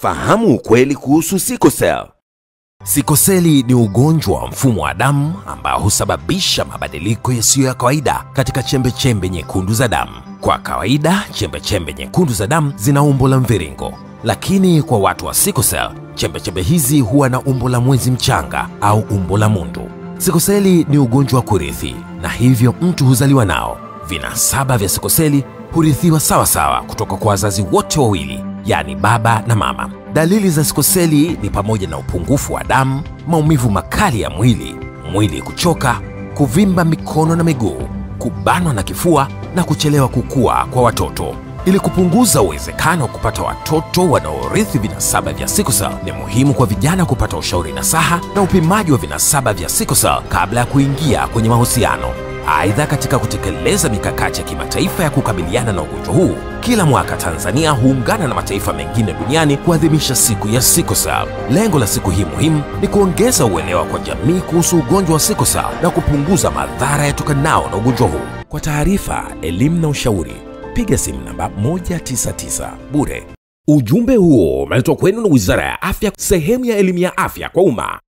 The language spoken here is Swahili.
Fahamu ukweli kuhusu sickle cell. Sickle cell ni ugonjwa wa mfumo wa damu ambao husababisha mabadiliko yasiyo ya kawaida katika chembe-chembe nyekundu za damu. Kwa kawaida, chembe-chembe nyekundu za damu zina umbo la mviringo, lakini kwa watu wa sickle cell, chembe-chembe hizi huwa na umbo la mwezi mchanga au umbo la mundu. Sickle cell ni ugonjwa wa kurithi na hivyo mtu huzaliwa nao. Vinasaba vya sickle cell hurithiwa sawa kutoka kwa wazazi wote wawili, yani baba na mama. Dalili za sickle cell ni pamoja na upungufu wa damu, maumivu makali ya mwili kuchoka, kuvimba mikono na miguu, kubanwa na kifua na kuchelewa kukua kwa watoto. Ili kupunguza uwezekano wa kupata watoto wanaorithi vinasaba vya sickle cell, ni muhimu kwa vijana kupata ushauri nasaha na upimaji wa vinasaba vya sickle cell kabla ya kuingia kwenye mahusiano. Aidha, katika kutekeleza mikakati ya kimataifa ya kukabiliana na ugonjwa huu, kila mwaka Tanzania huungana na mataifa mengine duniani kuadhimisha siku ya sickle cell. Lengo la siku hii muhimu ni kuongeza uelewa kwa jamii kuhusu ugonjwa wa sickle cell na kupunguza madhara yatokanao na ugonjwa huu. Kwa taarifa, elimu na ushauri, piga simu namba 199 bure. Ujumbe huo umeletwa kwenu na Wizara ya Afya, sehemu ya elimu ya afya kwa umma.